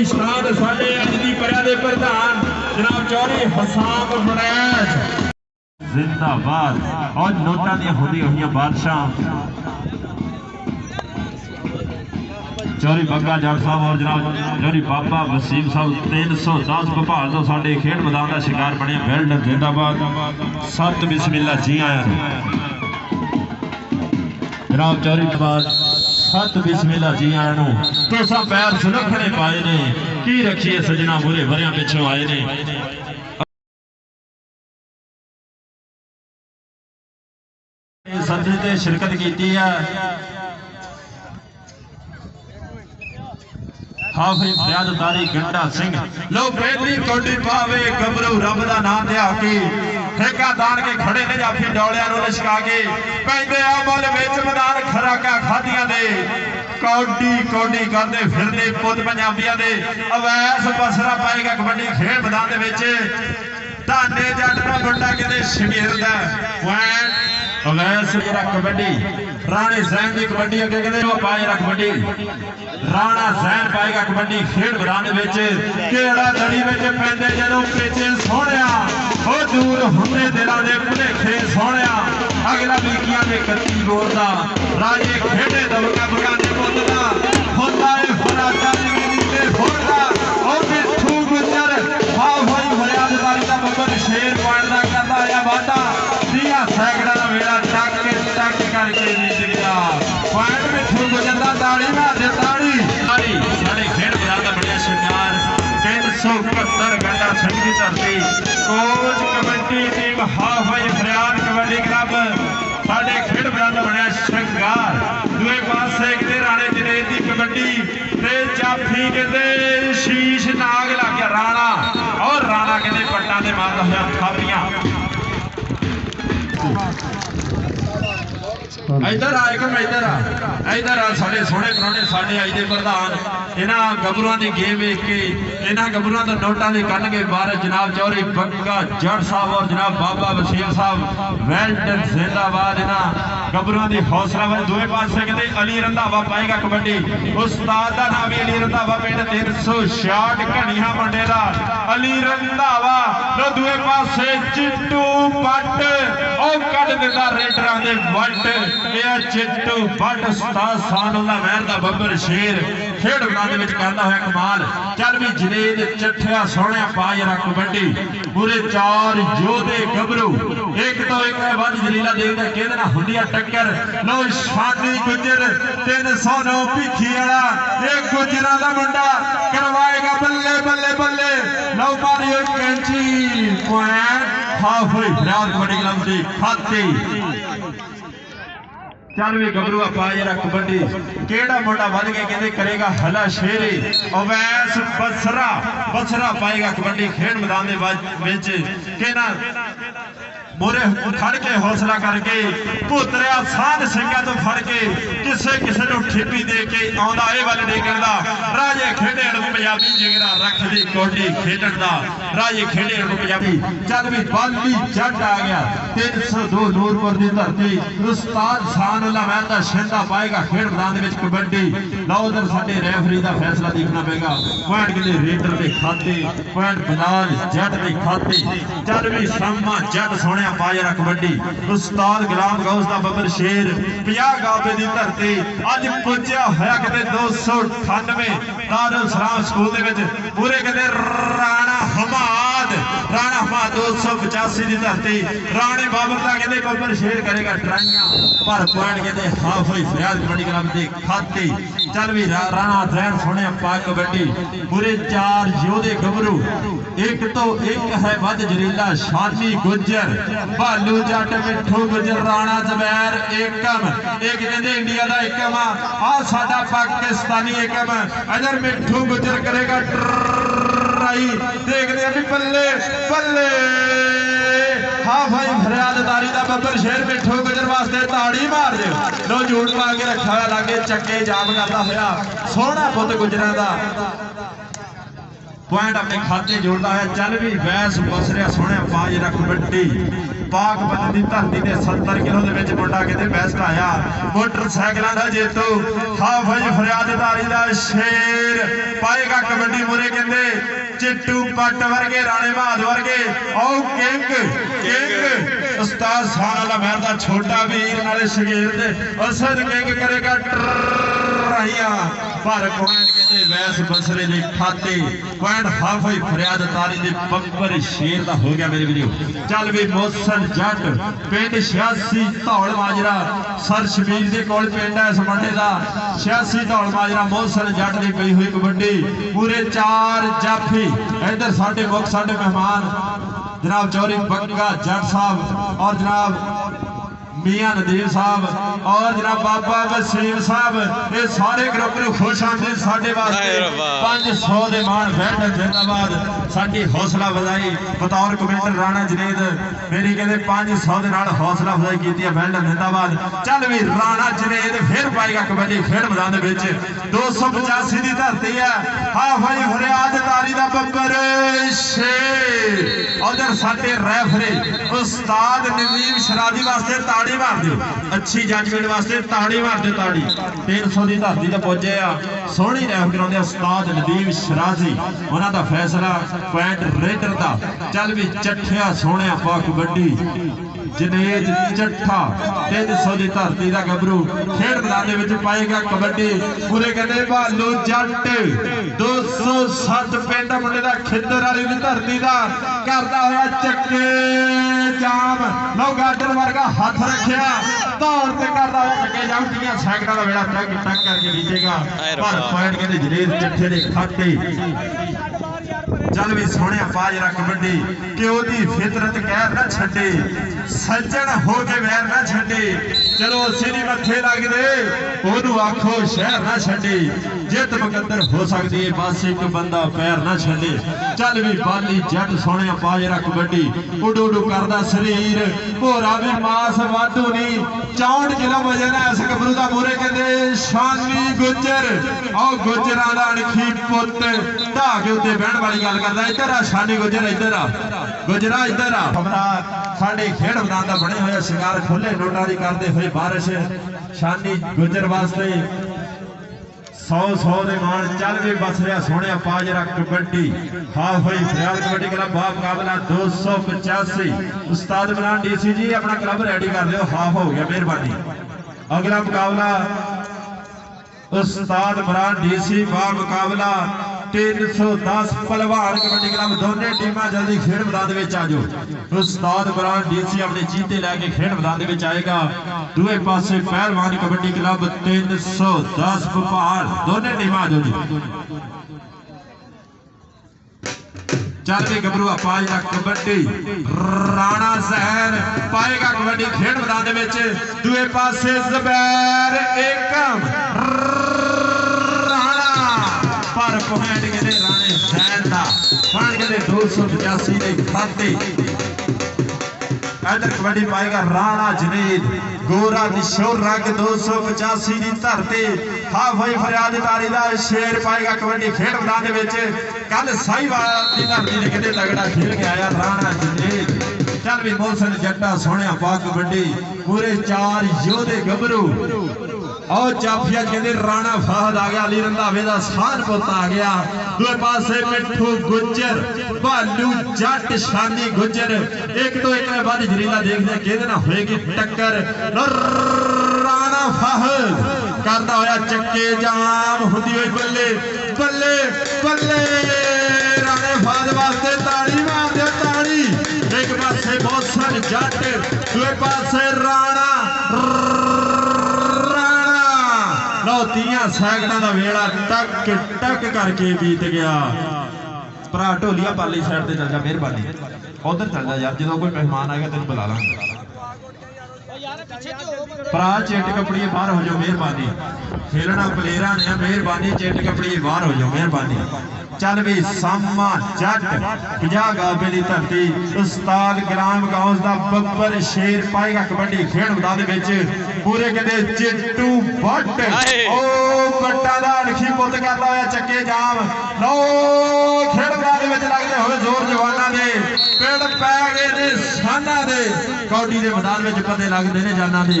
वड्डी शान साडे अज दी परिया दे प्रधान जनाब चौधरी हसाम फरैज जिंदाबाद। और नोटा दी होंदी हुई बादशाह चौधरी बग्गा जट साहब और जनाब चौधरी बाबा वसीम साहब 310 भोपाल तो साडे खेड मैदान का शिकार बने। वेल्डन जिंदाबाद। सत बिस्मिल्ला जी आया जनाब चौधरी बाबा सत बिस्मिल्ला जी आया तो सब पैर सुलखने पाए ने की रखिए सजना बुरे भरिया पिछों आए ने। सदे ते शिरकत की है हाफिज फरियाददारी गंडा सिंह लो बेहतरी कौडी पावे गबरू रब दा नाम लिया के ठेका दान के खड़े ने जाफी डोलिया नु लिशका के पैंदे आ मुल विच मैदान खराका खादियां दे कौडी कौडी करदे फिरदे पुत पंजाबियां दे अवैस बसरा पाएगा कबड्डी खेड मैदान दे विच धाने जट दा मुंडा किते शगीर दा पॉइंट अवैस कबड्डी राणे सैन की कबड्डी अगे कहते पाएगा कबड्डी राणा सैन पाएगा कबड्डी खेड मैदान विच केड़ा दड़ी विच पैंदे जदों पेचे सोहणिया ओ दूर हुंदे दिलां दे भुलेखे सोहणिया अगला बीकियां दे कत्ती गोर दा राजे खेडे दबका बगाने पुੱਤ दा ਹੁੰਦਾ ਏ फराजा जिंदगी ते फोड़दा ओ मिठू गुजर हाफिज फरियाददारी दा बब्बर शेर पॉइंट दा करदा आया वादा 30 सैकड़ा दा वेला टक करके बीत गया पॉइंट मिठू गुजर दा ताड़ी मार दे ताड़ी सारे खेड मैदान दा बढ़िया शिकार 371 गंडा सिंह की धरती कोच कबड्डी टीम हाफिज फरियाद कबड्डी क्लब साडे खेड मैदान दा बढ़िया शिकार दूए पासे किते राणे जनेत दी कबड्डी ते जाफी कहते शीश नाग लग गया राणा और राणा कहते पट्टा ते मारदा होया थापियां इधर आ इधर आ साडे सोहणे पुराने साडे अज दे प्रधान इन्हां गबरूआं दी गेम वेख के इन्हां गबरूआं दा नोटां दे कन्न के बारे जनाब चौधरी बग्गा जट साहब और जनाब बाबा वसीम साहब वेल्डन जिंदाबाद। इन्हां गबरूआं दी हौसला व दूए पासे कहते अली रंधावा पाएगा कबड्डी उस्ताद दा नाम अली रंधावा पिंड 366 घणिया मुंडे दा अली रंधावा लो दूए पासे चिट्टू पट ओ कट दिंदा रेडरां दे वट चिट्टू बट उस्ताद सानुल्ला महर दा बब्बर शेर खेड मैदान विच करदा होया कमाल। चल भी जनेद चठिया सोहणिया पा जरा कबड्डी पूरे 4 योधे गबरू एक तो एक वध जलीला देखदा कहदे ना हुंडिया टक्कर लो शानी गुजर 309 भीखी वाला एक गुजरा दा मुंडा करवाएगा बल्ले बल्ले बल्ले लो मारियो कैंची पॉइंट हाफिज फरियाद कबड्डी क्लब दी खाते। चल भी गबरूआ पाए जरा कबड्डी केड़ा मुंडा वध के कहते करेगा हला शेरे अवैस बसरा पाएगा कबड्डी खेड मैदान दे विच कहना मोरे खड़ के हौसला करके पुतरिया साध सिंघा तो फड़ के किसे किसे नु ठिप्पी दे के आंदा ए वल नहीं करदा राजे खेडे पंजाबी जिगरा रख दी कोडी खेडण दा राजे खेडे पंजाबी। चल भी बाली जट आ गया 302 नूरपुर दी धरती उस्ताद सानुल्ला महर दा शिंदा पाएगा खेड मैदान दे विच कबड्डी। लो उधर साडे रेफरी दा फैसला देखना पेगा पॉइंट किते रेडर दे खाते पॉइंट बिलाल जट दे खाते। चल भी सामा जट सोहणिया पाया कबड्डी उस्ताद गुलाम गौस दा बब्बर शेर 50 गावे दी धरती अज पुज्या होया किते 298 दारुल सलाम स्कूल दे विच पूरे कहते राणा हमाद 285 दी धरती राणे बाबर दा कहते बब्बर शेर करेगा ट्राइयां पर पॉइंट कहते हाफिज फरियाद कबड्डी क्लब दे खाते। चल भी राणा जैन सोहणे पा कबड्डी पूरे 4 योधे गबरू एक तो एक है वध जरीला शानी गुजर भालू जट मिठू गुजर राणा जबैर एकम एक कहते इंडिया का एकम आ साडा पाकिस्तानी एकम इधर मिठू गुजर करेगा ट्राई देखते हैं बल्ले बल्ले हाफिज फरियाददारी दा बब्बर शेर मिठू गुजर वास्ते ताड़ी मार दे लो झूठ पा के रखा हुआ लागे चक्के जाम करता होया सोहना पुत गुजरा दा पॉइंट अपने खाते जोड़ता है। चल भी वैस बसरिया सोहने पा जरा कबड्डी पाक बंद की धरती के 70 किलो के मुंडा कहते बेस्ट आया मोटरसाइकिलों का जेतू हाफिज फरियाददारी का शेर पाएगा कबड्डी मुरे कहते चिट्टू पट वर्गे राणे महाद वर्गे ओ किंग उस्ताद साना महर का छोटा वीर नाले शगीर असद किंग करेगा पर पॉइंट कहते वैस बसरे के खाते पॉइंट हाफिज फरियाददारी के बंपर शेर का हो गया मेरे वीडियो चल भी मोहसन जट पिंड 86 धौल माजरा सर शबीर के कोल पिंड है इस मुंडे का 86 धौल माजरा मोहसन जट की पई हुई कबड्डी पूरे 4 जाफी इधर साडे मुख साडे मेहमान जनाब चौरी बंगा जट साहब और जनाब मियां नदीर साहब और जनाब बाबा वसीम साहब ये सारे ग्रुप में खुश आते साडे वास्ते 500 दे मान बैठ जिंदाबाद साडी हौसला अफजाई बतौर कमेंटर राणा जनेद मेरी कहते 500 दे नाल हौसला अफजाई कीती है बैठ जिंदाबाद चल भी राणा जनेद फिर पाएगा कबड्डी खेड मैदान दे विच 285 दी धरती है हाफिज फरियाददारी दा बब्बर शेर उधर साडे रेफरी उस्ताद नवीम शराजी वास्ते ताड़ी मार दो अच्छी जजमेंट वास्ते ताड़ी मार दो ताड़ी 300 की धरती तो पहुंचे सोहनी रैफ कराते उस्ताद नदीम शराजी उन्हों का फैसला पॉइंट रेडर का चल भी चट्ठिया सोहने पा कबड्डी जनेज चट्ठा 300 की धरती का गबरू खेड मैदान पाएगा कबड्डी पूरे कहते भालू जट 207 पिंड मुंडे का खिद्दर वाली धरती का करता हुआ चक्के जाम लो गार्डन वर्गा हाथ रखिया दौड़ से करता हुआ चक्के जाम टीया सैकड़ा का बेड़ा टक टक करके नीचेगा पर पॉइंट कहते जनेज चट्ठे ने खाते चल भी सोने पा जरा कबड्डी कि ओदी फितरत कहर ना छड्डे सज्जन हो के वैर ना छड्डे चलो सिरी मथे लग दे ओनू आखो शहर ना छड्डे जित मुकद्दर हो सकती है बस एक बंदा पैर ना छड्डे चल भी बाली जट सोने पा जरा कबड्डी उडू उडू करदा शरीर भोरा भी मास वाधू नहीं 64 किलो वजन है इस गबरू का मूरे कहते शानी गुजर और गुजरां दा अणखी पुत ढा के उत्ते बहन वाली गल करदा इधर आ शानी गुजर इधर आ गुजरा इधर आ खबरा साडे खेड मैदान दा बने होए शिंगार खुले नोटां दी करदे होए बारिश शानी गुजर वास्ते 100 दे मान चल भी बस रहा सोने पा जरा कबड्डी हाफिज फरियाद कबड्डी क्लब बा मुकाबला 285 उस्ताद इमरान डीसी जी अपना क्लब रेडी कर लियो हाफ हो गया मेहरबानी अगला मुकाबला उस्ताद इमरान डीसी बा मुकाबला 310 पहलवान कबड्डी क्लब दोनों टीमां जल्दी खेड मैदान में आ जाओ उस्ताद इमरान डीसी अपने चीते लैके खेड मैदान में आएगा दूसरे पासे पहलवान कबड्डी क्लब 310 भोपाल दोनों टीमां आ जाओ चल भी गबरू पाएगा कबड्डी राणा जहर पाएगा कबड्डी खेड मैदान में दूसरे पासे ज़ुबैर एकम पर पॉइंट कहते राणे जहर का पॉइंट कहते 285 के खाते इधर कबड्डी पाएगा राणा जनेद गोरा निशोर रंग 285 की धरती हाफिज फरियाददारी का शेर पाएगा कबड्डी खेड मैदान में कल साहिवाल की धरती ने कहते तगड़ा खेल के आया राणा जनेद चल भी मोहसन जट्टा सोने पा कबड्डी पूरे 4 योधे गबरू और जाफिया कहते राणा फहद आ गया अली रंधावे का स्थान पुत आ गया दूसरे पासे मिठू गुजर भालू जट शानी गुजर एक तो एक बाद जरीला देखते कहते ना होएगी टक्कर राणा फहद करता होया चक्के जाम होती हुई बल्ले बल्ले बल्ले राणे फहद वास्ते ताड़ी मार दे ताड़ी एक पासे मोहसन जट दूसरे पासे राणा 30 सैकड़ा का वेड़ा टक टक करके बीत गया भरा ढोलिया पाली साइड से चल जा मेहरबानी उधर चल जा यार जो कोई मेहमान आएगा तेन बुला लांगे भरा चिट कपड़िए बाहर हो जाओ मेहरबानी खेलना प्लेयर ने मेहरबानी चिट कपड़िए बाहर हो जाओ मेहरबानी चल भी सामा जट 50 गाबे की धरती उस्ताद ग्राम गांव का बब्बर शेर पाएगा कबड्डी खेड मैदान में पूरे कहते चिट्टू बट ओ बट्टा दा अणखी पुत करता होया चक्के जाम लो खेड़ मैदान में लगते हुए जोर जवाना दे पेड़ पै गए ने साना दे कौडी दे मैदान में पते लगते ने जाना दे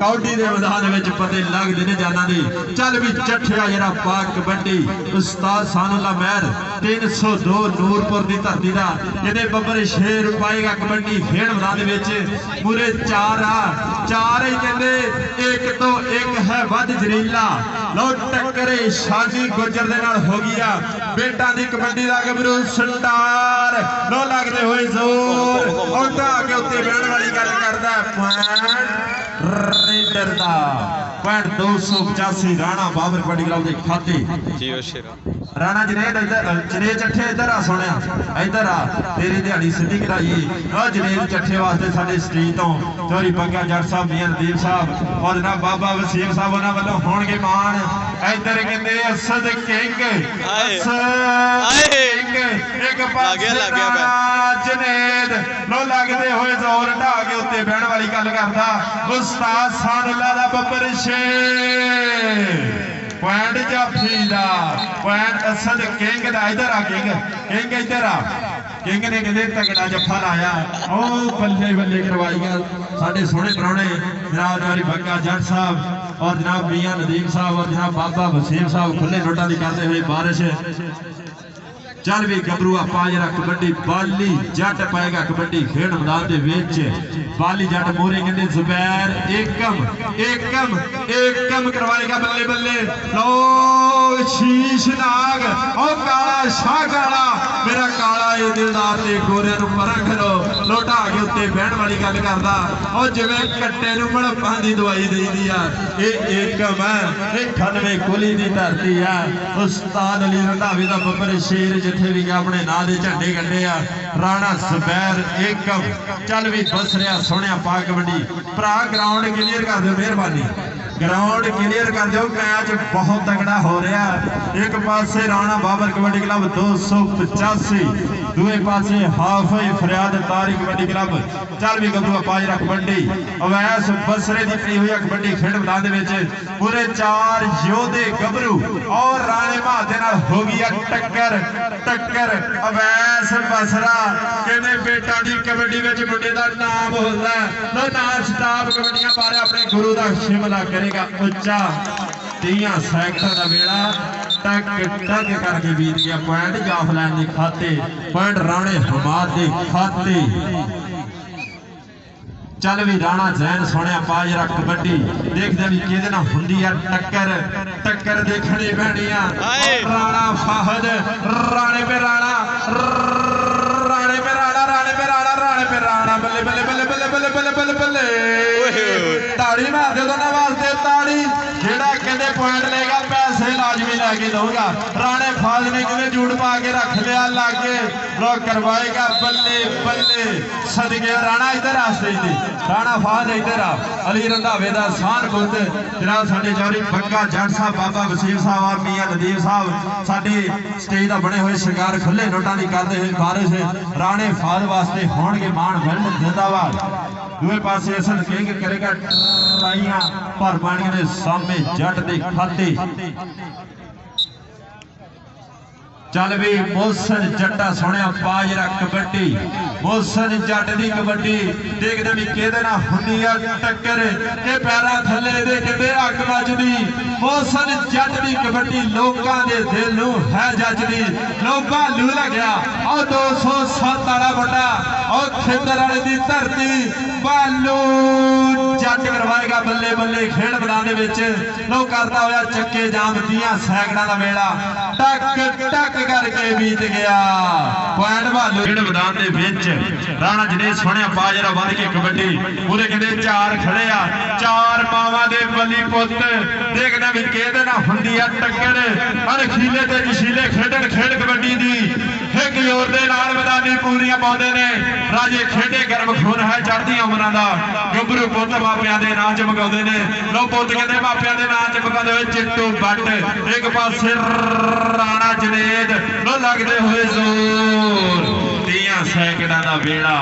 कौडी दे मैदान में पते लगते ने जाना दे चल भी जठिया जरा पाक कबड्डी उस्ताद सानुल्ला महर 302 नूरपुर की धरती का ये बब्बर शेर पाएगा कबड्डी खेड़ मैदान में पूरे चार ही कहते एक तो एक है वध जरीला लो टक्करे शादी गुजर दे नाल हो गया बेटा दी कबड्डी दा गबरू स्टार लो लगदे होए जोर औटा के उत्ते बैठण वाली गल करदा पॉइंट रेडर दा पॉइंट 285 राणा बाबर कबड्डी ग्राउंड दे खाते जियो शेरा राणा जनेद जनेद चट्ठे इधर आ सोनिया इधर आ तेरी दिहाड़ी सिद्धी कराई ओ जनेद चट्ठे वास्ते साडे स्टेज तो चौरी बंगा जट साहब मियां नदीप साहब और जनाब बाबा वसीम साहब उन्हां वल्लों होणगे मान इधर कहंदे असद किंग एक पासे जनेद लो लगदे होए जोर ढा के उत्ते बहण वाली गल करदा उस्ताद सानुल्ला दा बब्बर शेर पॉइंट जाफी दा पॉइंट असद किंग दा इधर आ किंग इधर आ किंग ने कहते तगड़ा जफा लाया ओ बल्ले बल्ले करवाईया साडे सोहने प्राहुणे जनाब नारी बंगा जट साहब और जनाब मियां नदीम साहब और जनाब बाबा वसीम साहब खुले नोटा की करते हुए बारिश चल भी गबरू आपा जरा कबड्डी बाली जट पाएगा कबड्डी खेड़ मैदान के विच बाली जट मोरे कहते जुबैर एकम करवाएगा बल्ले बल्ले लो शीश नाग ओ काला शाह काला मेरा काला ये दिलदार ते गोरे नूं परां खलो लोटा के उत्ते बहण वाली गल करदा ओ जिवें कट्टे नूं मड़प्पां दी दवाई देईदी आ ये एकम है ये 98 कुली दी धरती है उस्ताद अली रंधावी दा बब्बर शेर जिथे भी अपने नां दे झंडे गंढे आ राणा जुबैर एकम चल भी बस रहा सोहणिया पा कबड्डी भरा ग्राउंड क्लीयर कर दो मेहरबानी ग्राउंड क्लीयर कर दो मैच बहुत तगड़ा हो रहा एक पासे राणा बाबर कबड्डी क्लब 285 दूसरे पासे हाफ फरियाद तारी कबड्डी क्लब चल भी गबरू पाजरा कबड्डी अवैस बसरे की पी हुई कबड्डी खेड मैदान पूरे 4 योधे गबरू और राणे बहादे नाल हो गई टक्कर अवैस बसरा कहने बेटा दी कबड्डी में मुंडे का नाम बोलता है नाम स्टाफ कबड्डियां बारे अपने गुरु का शिमला करेगा उच्चा 30 सैकटर का बेड़ा टक करके बीत गया पॉइंट जाफलैंड के खाते पॉइंट राणे हमाद के खाते चल भी राणा जैन सोने पाजरा कबड्डी देखते भी कि होंगी टक्कर देखनी पैनी राणा फाहद राणे पे राणा बल्ले बल्ले बल्ले बल्ले बल्ले बल्ले बल्ले बल्ले ताड़ी मार दो दोनों वास्ते ताड़ी जेड़ा कहते पॉइंट लेगा पैसे लाजमी लैके दूंगा राणे फाज ने कितने जूट पा के रख लिया लागे लोग करवाएगा बल्ले बल्ले सदके राणा इधर आस्ते राणा फाज इधर आ अली रंधावे दा सान बुत जनाब साडे चौधरी बंगा जट साहब बाबा वसीम साहब और मियां नदीम साहब साडे स्टेज दा बने हुए शिकार खुले नोटां दी करदे हुए बारिश राणे फाज वास्ते होणगे मान वेल्ड जिंदाबाद दूसरे पासे असद किंग करेगा ट्राइयां पर पानी के सामने जट दे खाते चल भी मोहसन जट्टा सोने पाजरा कबड्डी मोहसन जट दी कबड्डी देखते भी कहते ना हुंदी टक्कर के पैरा थले दे कहते अग बजदी मोहसन जट दी कबड्डी लोकां दे दिल नूं है जजदी लो भालू लग्या और 207 वाला बड़ा और खिंदर वाले दी धरती भालू जट करवाएगा बल्ले बल्ले खेड़ मैदान विच लो करता होया चक्के जाम 30 सैकड़ा दा वेला टक करके बीत गया पॉइंट भालू खेड़ मैदान दे विच राणा जनेद सोहणिया पाजरा वध के कबड्डी पूरे कहते 4 खड़े आ 4 मावां दे बली पुत देखना भी कहते ना हुंदी आ टक्कर अनखीले ते जशीले खेडण खेड़ कबड्डी दी एक जोर दे नाल मैदानी पूरियां पाउंदे ने राजे खेडे गर्म खून है चढ़दी उमरां दा गबरू पुत मापियां दे नाम चमकाउंदे ने लो पुत कहते मापियां दे नाम चमकाउंदे होए चिट्टू बट एक पासे राणा जनेद लो लगदे होए जोर 30 सैकड़ा दा बेड़ा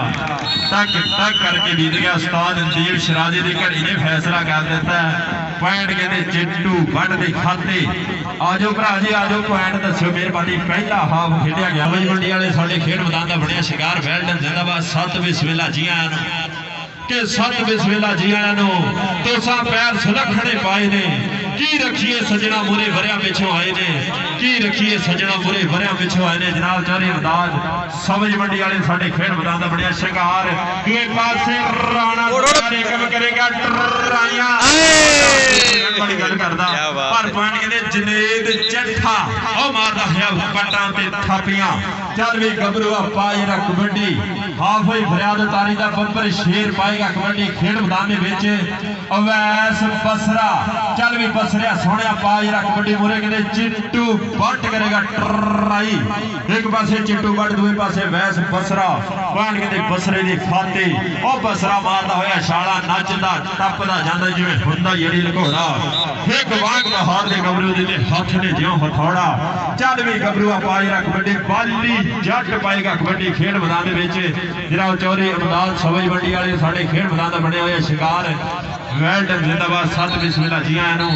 टक टक करके बीत गया। उस्ताद दीप शराजी की घड़ी ने फैसला कर दिता पॉइंट कहते चिट्टू बट के खाते। आजो भरा जी आजो पॉइंट दस्यो मेहरबानी। पहला हाफ खेलिया गया सवज मंडी वाले साडे खेड मैदान का बनया शिकार वेल्डन जिंदाबाद। 7 बिस्मिल्ला जी आया के 7 बिस्मिल्ला जी आया तुसा पैर सुलखने पाए ने की रखिए सजना मुरे वरिया पिछों आए ने की रखिए सजना मुरे वरिया पिछों आए ने। जनाब चौधरी इमदाद सवज मंडी वाले साडे खेड मैदान का बनया शिकार। दूसरे पासे राणा कम करेगा ट्राइयां बड़ी गल करदा पर पॉइंट कहते जनेद चट्ठा ओ मारदा है पट्टां ते थापियां। चल भी गबरू पाए ना कबड्डी हाफ होई फरियाद तारी दा बंपर शेर पाएगा कबड्डी खेड मैदान में अवैस बसरा। चल भी बसरिया सोहणिया पाए ना कबड्डी मुरे कहते चिट्टू बट करेगा ट्राई। एक पासे चिट्टू बट दूसरे पासे वैस बसरा। पॉइंट कहते बसरे दी खाते ओ बसरा मारदा होया छाला नचदा टपदा जांदा जिवें हुंदा येड़ी लघोड़ा। एक वांग बहार दे गबरू दे हाथ ने जियों हथौड़ा। चल भी गबरू पाए ना कबड्डी बाली जट पाएगा कबड्डी खेड मैदान में। जनाब चौधरी इमदाद सवज मंडी वाले साडे खेड मैदान का बने हुए शिकार वेल्डन जिंदाबाद। 7 बिस्मिल्ला जी आया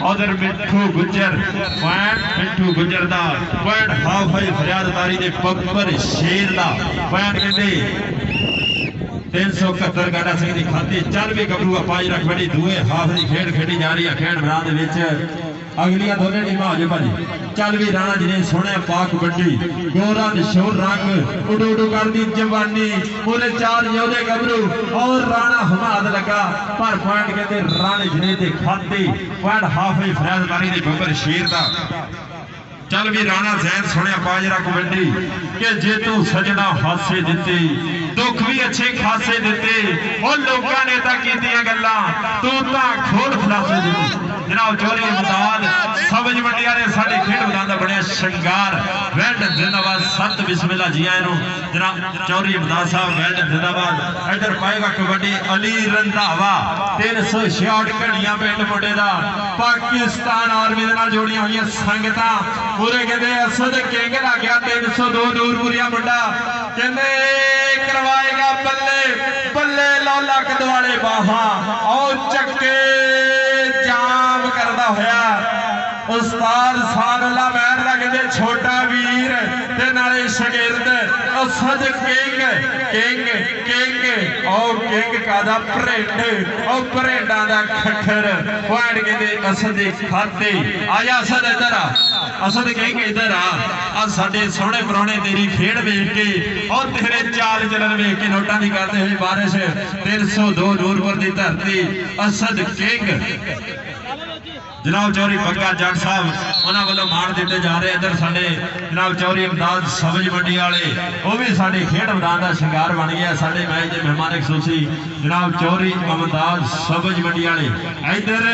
उधर मिठू गुजर पॉइंट मिठू गुजर दा पॉइंट हाफ है फरियाद तारी दे बंपर शेर दा पॉइंट कहते 371 गाड़ा सिंह की खाती। चल भी गबरू पाई रख बड़ी दूए हाफ की खेड खेडी जा रही है खेड मैदान के। अगलियां दोनों टीम आ जाओ भाजी। चल भी राणा जी ने सोने पा कबड्डी गोरा निशोर रंग उडू उडू कर दी जवानी पूरे 4 योधे गबरू और राणा हमाद लगा पर पॉइंट कहते राणे जी ने खाती। पॉइंट हाफ ही फरियाद तारी दी बंपर शेर दा। चल भी राणा जैन सोने पाजरा कबड्डी के जे तू सजना हासे दिते दुख भी अच्छे खासे दिते और लोगों ने तां कीतियां गल्लां तू तां खोल खलासे दिते। जनाब चौधरी इमदाद सवज मंडी वाले साडे खेड मैदान दा बनया शिंगार वेल्डन जिंदाबाद। 7 बिस्मिल्ला जी आए जनाब चौधरी इमदाद साहब वेल्डन जिंदाबाद। इधर पाएगा कबड्डी अली रंधावा 366 घड़ियां पिंड मुंडे दा पाकिस्तान आर्मी दे नाल जोड़ियां होईयां संगतां पूरे कहते असद किंग ला गया 302 नूरपुरिया मुंडा कहते करवाएगा बल्ले बल्ले लो लक दुआले बाहा और चक्के जाम करदा होया उस्ताद सारुल्ला महर लगदे छोटा वीर ते नाले शागिर्द असद किंग किंग किंग ओ किंग कादा भरेंड ओ भरेंडा दा खखर पॉइंट कहते असद खाते आया असद इधर आ असद किंग इधर आ साडे सोहणे पुराने तेरी खेड वेख के और तेरे चाल चलन वेख के नोटां दी करदे होए बारिश 302 नूरपुर दी धरती असद किंग। जनाब चौधरी बग्गा जट साहब उन्होंने वालों मान दिते जा रहे। इधर साडे जनाब चौधरी इमदाद सवज मंडी वाले वो भी साडे खेड मैदान का शिंगार बन गया। साडे मैच के मेहमान खसूसी जनाब चौधरी इमदाद सवज मंडी वाले। इधर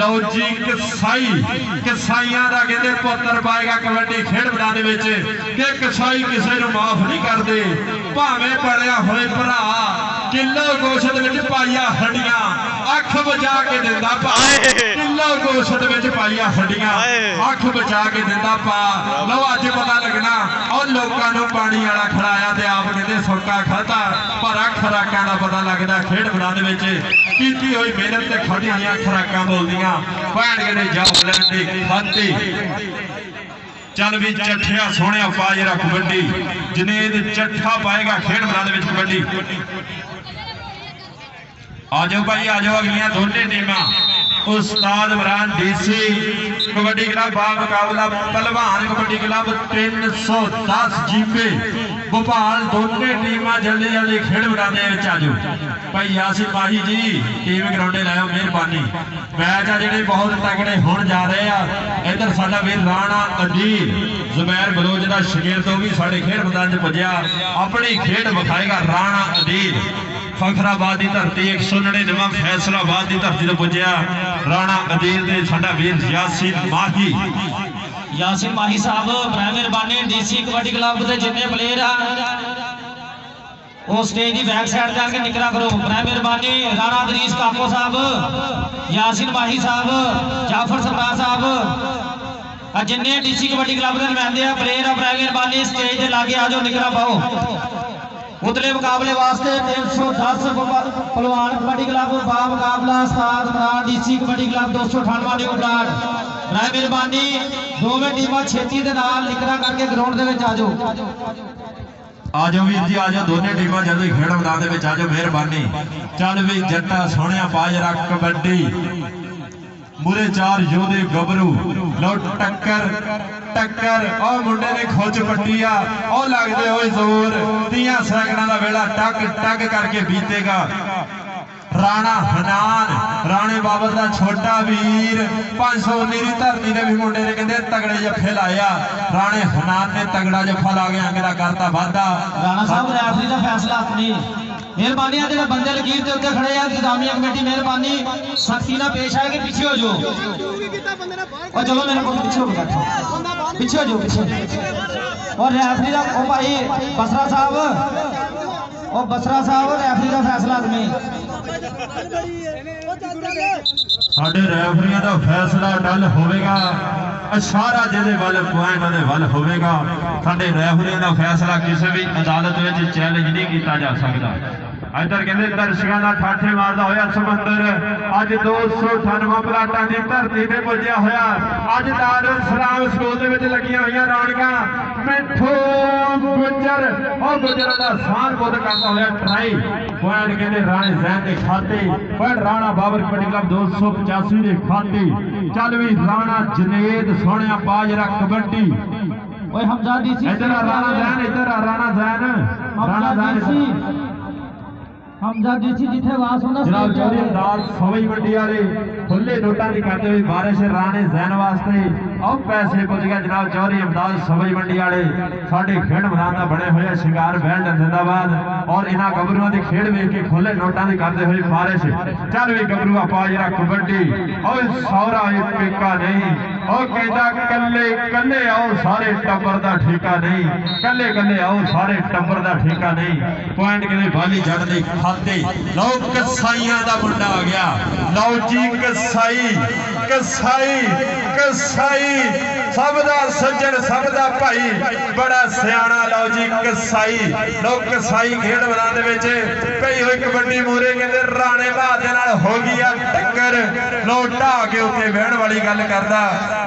लो जी कसाई कसाइयां दा कहते पुत्र पाएगा कबड्डी खेड मैदान में। कसाई किसी को माफ नहीं करते भावें पड़िया होए भरा किलो गोशत में पाइया हड्डियां अख बचा के दिंदा पा किलो गोशत में पाइया हड्डियां अख बचा के दिंदा पा। लो अज पता लगना और लोगों पानी वाला खड़ाया ते आप कहते सुक्का खाता पर खुराकां का पता लगता खेड मैदान में की हुई मेहनत से खादी हुई खुराकां बोलदियां भैन कहते जाओ लैंदी खाती। चल भी चट्ठिया सोहणिया पाजरा कबड्डी जनेद चट्ठा पाएगा खेड मैदान में कबड्डी। आ जाओ भाई आ जाओ अगलियां दोनों टीमां उस्ताद इमरान डीसी कबड्डी क्लब मुकाबला पहलवान कबड्डी क्लब 310 जीपे भोपाल दोनों टीमां जल्दी जल्दी खेड मैदान में आ जाओ। भाई यासिर माही जी टीम ग्राउंडे लाओ मेहरबानी मैच आ जेडे बहुत तगड़े होने जा रहे हैं। इधर साडा वीर राणा अदील जुबैर बलोच का शागिर्द भी साडे खेड मैदान च पुज्या अपनी खेड विखाएगा। राणा अदील फखराबाद की धरती 199 फैसलाबाद की धरती तो पुज्या राणा अदील ते साडा वीर यासिन माही साहब बड़ा मेहरबानी डीसी कबड्डी क्लब के जिन्ने प्लेयर वो स्टेज की बैक साइड जाके निकला करो। बड़ा मेहरबानी राणा दरीस काको साहब यासिन माही साहब जाफर सरदार साहब जिन्ने डीसी कबड्डी क्लब के नुमाइंदे प्लेयर बड़ा मेहरबानी स्टेज के लागे आ जाओ निकला पाओ। उतले मुकाबले वास्ते 310 पहलवान कबड्डी क्लब बा मुकाबला उस्ताद Imran DC kabaddi club 298 new brand राय मेहरबानी दोवें टीमां छेती दे नाल निकरा करके ग्राउंड दे विच आ जाओ आजो वीर जी आजो दोनों टीमां जल्दी खेड़ मैदान दे विच आजो मेहरबानी चल भी जट्टा सोहणिया बाजरा कबड्डी मुरे चार योधे गबरू लो टक्कर टक्कर और मुंडे ने खोज पट्टी आ और लगते हुए जोर 30 सैकड़ा का वेला टक टक करके बीतेगा राणा हनान राणे बाबर का छोटा वीर 519 की धरती ने भी मुंडे ने कहते तगड़े जफे लाया राणे हनान ने तगड़ा जफा ला के अंगड़ा करता वाधा राणा साहब रेफरी का फैसला अपनी मेहरबानी है जो बंदे लकीर के उत्ते खड़े हैं इंतजामिया कमेटी मेहरबानी सख्ती ना पेश आए कि पीछे हो जाओ और चलो मेरे को पीछे हो बैठो पीछे हो जाओ पीछे और रेफरी का ओ भाई बसरा साहब और बसरा साहब रेफरी का फैसला अपनी साडे रेफरियां दा फैसला डल होवेगा इशारा जेदे वल पॉइंट ओदे वल होवेगा साडे रेफरियां दा फैसला किसी भी अदालत विच चैलेंज नहीं किया जा सकता इधर कहते दर्शकों का ठाठे मारता होया समंदर अज 298 प्लाटां की धरती से पुजया होया अज दारुल सलाम स्कूल दे विच लगियां होईयां रौनकां मिठू गुजर और गुजर का सार बुद्ध करता होया ट्राई पॉइंट कहते राणे जैन के खाते पॉइंट राणा बाबर कबड्डी क्लब 285 के खाते चल भी राणा जनेद सोहणिया बाजरा कबड्डी ओए हमजा डीसी इधर राणा जैन इधर राणा जैन हमजा डीसी जिथे वास होना जनाब चौधरी अमदाद सवई मंडी वाले खुले नोटा की करते हुए बारिश राणे जैन वास्ते और पैसे पुज गए जनाब चौधरी अमदाद सवई मंडी वाले साडे खेड मैदान का बने हुए शिंगार वेल्ड जिंदाबाद और इन्हां गबरूआं की खेड वेख के खुले नोटा की करते हुए बारिश चल भी गबरूआ पाजरा कबड्डी और सौरा पेका नहीं और कहता कल्ले कल्ले आओ सारे टब्बर का ठेका नहीं कल्ले कल्ले आओ सारे टब्बर का ठेका नहीं पॉइंट कहते बाली जड़ दे खाते लो कसाईयां दा मुंडा आ गया लो जी कसाई कसाई कसाई सब दा सज्जन सब दा भाई बड़ा सियाना लो जी कसाई लो कसाई खेड मैदान दे विच पई होई कबड्डी मूरे कहते राणे भाह दे नाल हो गई टक्कर लो ढा के उत्ते बहण वाली गल करदा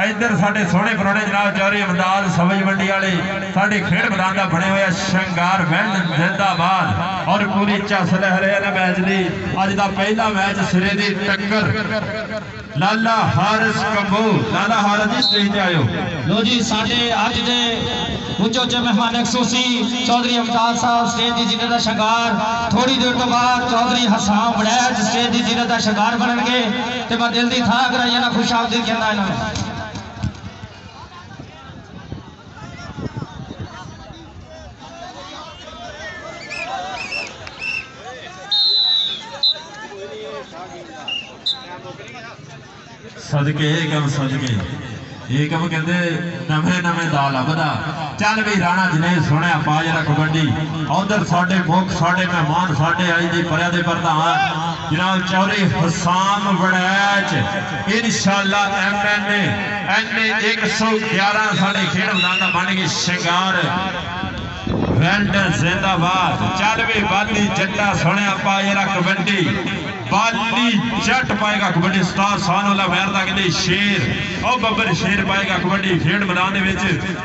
इधर साडे सोहणे परोणे जनाब चौधरी अमदाद सवई मंडी वाले साडे खेड मैदान दा बने होया शंगार वेल्ड जिंदाबाद और पूरी चस लहरे ने मैच दी अज दा पहला मैच सिरे दी टक्कर लाला हारिस कंबो लाला हारिस जी स्टेज ते आयो लो जी साडे अज दे उच्च उच्च मेहमान एक्सूसी चौधरी अमदाद साहब स्टेज की जिन्हें का शंगार थोड़ी देर तो बाद चौधरी हसाम वड़ैच स्टेज की जिन्हें का शंगार बननगे ते मैं दिल की थां कराई ना खुश आमदीद कहना इन्होंने सदके ये कम कहते नवे नवे दा लभदा चल भी राणा जनेद सोहणिया बाजरा कबड्डी उधर साडे मुख साडे मेहमान साडे आई दी परिया दे प्रधान जनाब चौधरी हसाम वड़ैच इंशाअल्लाह एमएनए 111 साडे खेड मैदान दा बन गई शंगार वेल्ड जिंदाबाद चल भी बाली जट्टा सोहणिया बाजरा कबड्डी बाली जट पाएगा कबड्डी उस्ताद सानोला मेहरदा कहते शेर और बब्बर शेर पाएगा कबड्डी खेड मैदान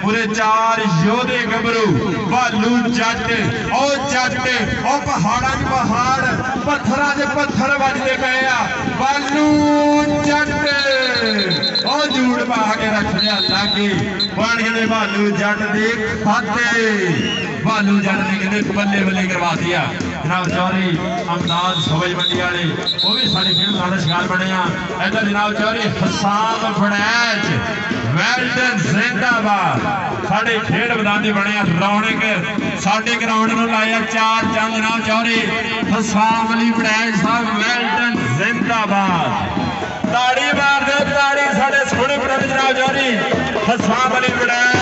पूरे 4 योधे गबरू बालू जट और पहाड़ा च पहाड़ पत्थर च पत्थर बजते पे बालू जट और जूड़ पा के रख लिया लागे बन गए बालू जट दे खाते बालू जट ने कहते बल्ले बल्ले करवा दिया जनाब चौधरी अमदाद सवई मंडी वाले वो भी साड़ी खेड का शिकार बने इधर जनाब चौधरी हसाम वड़ैच वेल्ड जिंदाबाद साडे खेड मैदान दे बने रौनक साडे ग्राउंड नूं लाया 4 चंद जनाब चौधरी हसाम अली वड़ैच साहब वेल्ड जिंदाबाद ताड़ी मार दो ताड़ी साडे सोहणे जनाब चौधरी हसाम अली वड़ैच